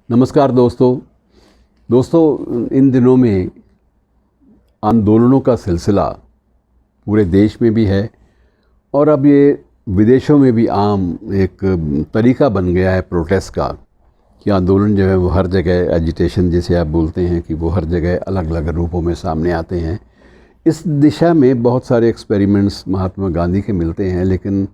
नमस्कार दोस्तों इन दिनों में आंदोलनों का सिलसिला पूरे देश में भी है और अब ये विदेशों में भी आम एक तरीका बन गया है प्रोटेस्ट का कि आंदोलन जो है वो हर जगह एजिटेशन जिसे आप बोलते हैं कि वो हर जगह अलग अलग रूपों में सामने आते हैं। इस दिशा में बहुत सारे एक्सपेरिमेंट्स महात्मा गांधी के मिलते हैं, लेकिन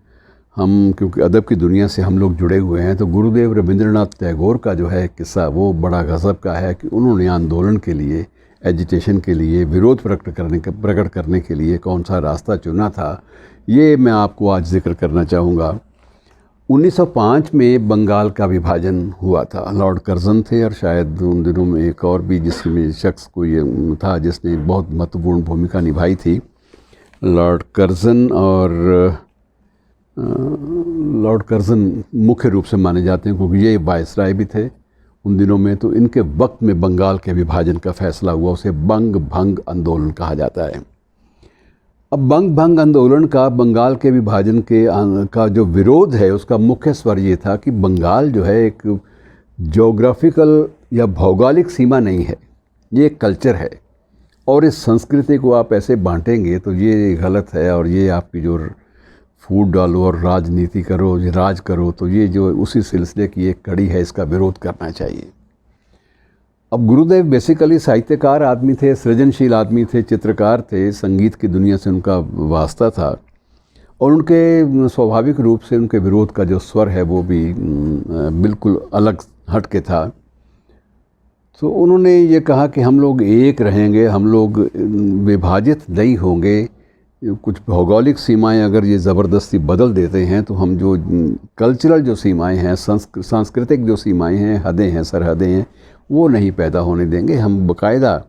हम क्योंकि अदब की दुनिया से हम लोग जुड़े हुए हैं तो गुरुदेव रविंद्रनाथ टैगोर का जो है किस्सा वो बड़ा गज़ब का है कि उन्होंने आंदोलन के लिए, एजिटेशन के लिए, विरोध प्रकट करने के लिए कौन सा रास्ता चुना था, ये मैं आपको आज जिक्र करना चाहूँगा। 1905 में बंगाल का विभाजन हुआ था। लॉर्ड कर्ज़न थे और शायद उन दिनों में एक और भी जिसमें शख्स कोई था जिसने बहुत महत्वपूर्ण भूमिका निभाई थी। लॉर्ड कर्ज़न मुख्य रूप से माने जाते हैं क्योंकि ये वायसराय भी थे उन दिनों में। तो इनके वक्त में बंगाल के विभाजन का फैसला हुआ, उसे बंग भंग आंदोलन कहा जाता है। अब बंग भंग आंदोलन का बंगाल के विभाजन का जो विरोध है उसका मुख्य स्वर ये था कि बंगाल जो है एक ज्योग्राफिकल या भौगोलिक सीमा नहीं है, ये एक कल्चर है और इस संस्कृति को आप ऐसे बांटेंगे तो ये गलत है और ये आपकी जो फूट डालो और राजनीति करो, राज करो, तो ये जो उसी सिलसिले की एक कड़ी है, इसका विरोध करना चाहिए। अब गुरुदेव बेसिकली साहित्यकार आदमी थे, सृजनशील आदमी थे, चित्रकार थे, संगीत की दुनिया से उनका वास्ता था और उनके स्वाभाविक रूप से उनके विरोध का जो स्वर है वो भी बिल्कुल अलग हट के था। तो उन्होंने ये कहा कि हम लोग एक रहेंगे, हम लोग विभाजित नहीं होंगे। कुछ भौगोलिक सीमाएं अगर ये ज़बरदस्ती बदल देते हैं तो हम जो कल्चरल जो सीमाएं हैं, सांस्कृतिक जो सीमाएं हैं, हदें हैं, सरहदें हैं, वो नहीं पैदा होने देंगे। हम बाकायदा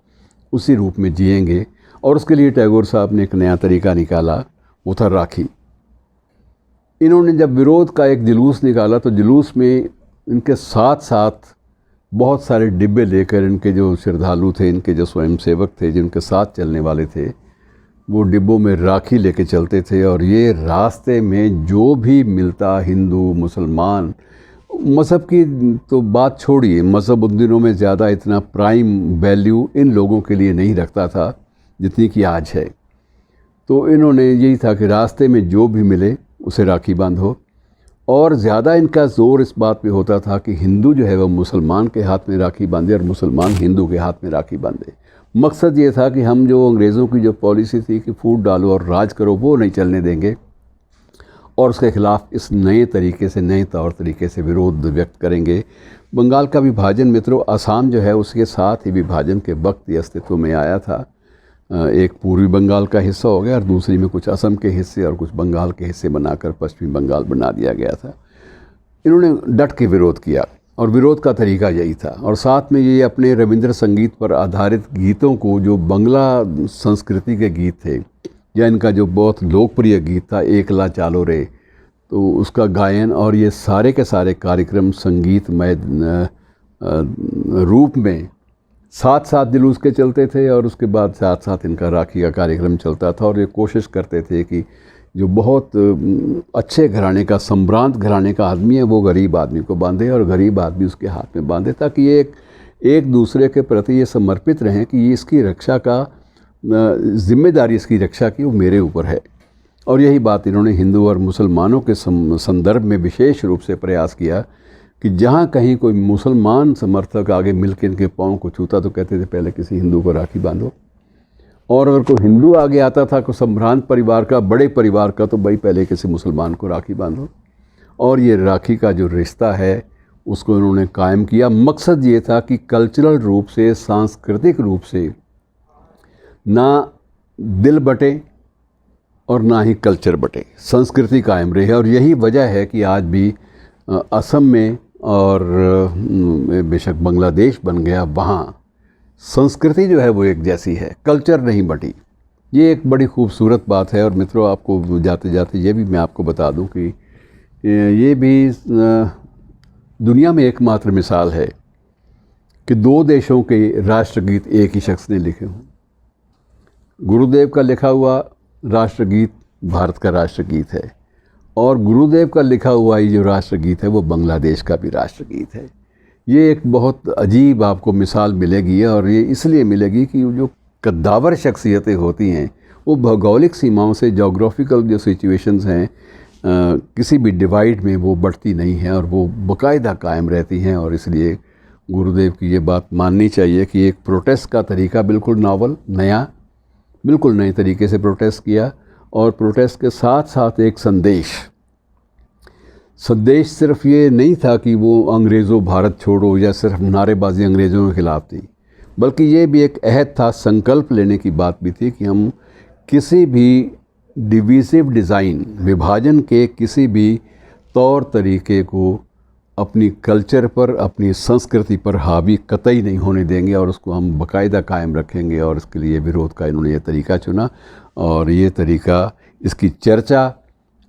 उसी रूप में जिएंगे। और उसके लिए टैगोर साहब ने एक नया तरीका निकाला, वो था राखी। इन्होंने जब विरोध का एक जुलूस निकाला तो जुलूस में इनके साथ साथ बहुत सारे डिब्बे लेकर इनके जो श्रद्धालु थे, इनके जो स्वयंसेवक थे, जिनके साथ चलने वाले थे, वो डिब्बों में राखी लेके चलते थे। और ये रास्ते में जो भी मिलता, हिंदू, मुसलमान, मज़हब की तो बात छोड़िए, मज़हब उन दिनों में ज़्यादा इतना प्राइम वैल्यू इन लोगों के लिए नहीं रखता था जितनी कि आज है। तो इन्होंने यही था कि रास्ते में जो भी मिले उसे राखी बांधो। और ज़्यादा इनका ज़ोर इस बात पे होता था कि हिंदू जो है वह मुसलमान के हाथ में राखी बांधे और मुसलमान हिंदू के हाथ में राखी बांधे। मकसद ये था कि हम जो अंग्रेज़ों की जो पॉलिसी थी कि फूट डालो और राज करो, वो नहीं चलने देंगे और उसके ख़िलाफ़ इस नए तरीके से, नए तौर तरीके से विरोध व्यक्त करेंगे। बंगाल का विभाजन मित्रों, आसाम जो है उसके साथ ही विभाजन के वक्त ये अस्तित्व में आया था। एक पूर्वी बंगाल का हिस्सा हो गया और दूसरी में कुछ असम के हिस्से और कुछ बंगाल के हिस्से बनाकर पश्चिमी बंगाल बना दिया गया था। इन्होंने डट के विरोध किया और विरोध का तरीका यही था। और साथ में ये अपने रविंद्र संगीत पर आधारित गीतों को, जो बंगला संस्कृति के गीत थे या इनका जो बहुत लोकप्रिय गीत था एकला चालो रे, तो उसका गायन और ये सारे के सारे कार्यक्रम संगीतमय रूप में साथ साथ जुलूस के चलते थे और उसके बाद साथ साथ इनका राखी का कार्यक्रम चलता था। और ये कोशिश करते थे कि जो बहुत अच्छे घराने का, संभ्रांत घराने का आदमी है वो गरीब आदमी को बांधे और गरीब आदमी उसके हाथ में बांधे, ताकि ये एक दूसरे के प्रति ये समर्पित रहें कि ये इसकी रक्षा का जिम्मेदारी, इसकी रक्षा की वो मेरे ऊपर है। और यही बात इन्होंने हिंदू और मुसलमानों के संदर्भ में विशेष रूप से प्रयास किया कि जहाँ कहीं कोई मुसलमान समर्थक आगे मिलकर इनके पाँव को छूता तो कहते थे पहले किसी हिंदू को राखी बांधो। और अगर कोई हिंदू आगे आता था, कोई संभ्रांत परिवार का, बड़े परिवार का, तो भाई पहले किसी मुसलमान को राखी बांधो। और ये राखी का जो रिश्ता है उसको इन्होंने कायम किया। मकसद ये था कि कल्चरल रूप से, सांस्कृतिक रूप से ना दिल बटे और ना ही कल्चर बटे, संस्कृति कायम रहे। और यही वजह है कि आज भी असम में और बेशक बांग्लादेश बन गया, वहाँ संस्कृति जो है वो एक जैसी है, कल्चर नहीं बटी। ये एक बड़ी खूबसूरत बात है। और मित्रों, आपको जाते जाते ये भी मैं आपको बता दूं कि ये भी दुनिया में एकमात्र मिसाल है कि दो देशों के राष्ट्रगीत एक ही शख्स ने लिखे हों। गुरुदेव का लिखा हुआ राष्ट्रगीत भारत का राष्ट्रगीत है और गुरुदेव का लिखा हुआ ये जो राष्ट्रगीत है वो बांग्लादेश का भी राष्ट्रगीत है। ये एक बहुत अजीब आपको मिसाल मिलेगी, और ये इसलिए मिलेगी कि जो कद्दावर शख्सियतें होती हैं वो भौगोलिक सीमाओं से, जोग्राफिकल जो सिचुएशंस हैं, किसी भी डिवाइड में वो बढ़ती नहीं हैं और वो बाकायदा कायम रहती हैं। और इसलिए गुरुदेव की ये बात माननी चाहिए कि एक प्रोटेस्ट का तरीका बिल्कुल नावल, नया, बिल्कुल नए तरीके से प्रोटेस्ट किया, और प्रोटेस्ट के साथ साथ एक संदेश सिर्फ ये नहीं था कि वो अंग्रेज़ों भारत छोड़ो या सिर्फ नारेबाजी अंग्रेज़ों के ख़िलाफ़ थी, बल्कि ये भी एक अहद था, संकल्प लेने की बात भी थी कि हम किसी भी डिवीज़िव डिज़ाइन, विभाजन के किसी भी तौर तरीके को अपनी कल्चर पर, अपनी संस्कृति पर हावी कतई नहीं होने देंगे और उसको हम बाकायदा कायम रखेंगे। और इसके लिए विरोध का इन्होंने ये तरीका चुना, और ये तरीका, इसकी चर्चा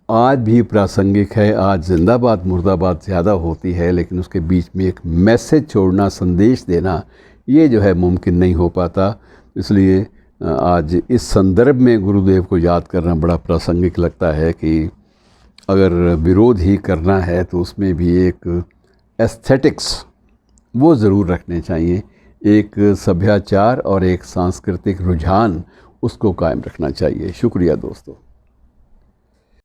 आज भी प्रासंगिक है। आज जिंदाबाद मुर्दाबाद ज़्यादा होती है, लेकिन उसके बीच में एक मैसेज छोड़ना, संदेश देना, ये जो है मुमकिन नहीं हो पाता। इसलिए आज इस संदर्भ में गुरुदेव को याद करना बड़ा प्रासंगिक लगता है कि अगर विरोध ही करना है तो उसमें भी एक एस्थेटिक्स वो ज़रूर रखने चाहिए, एक सभ्याचार और एक सांस्कृतिक रुझान उसको कायम रखना चाहिए। शुक्रिया दोस्तों।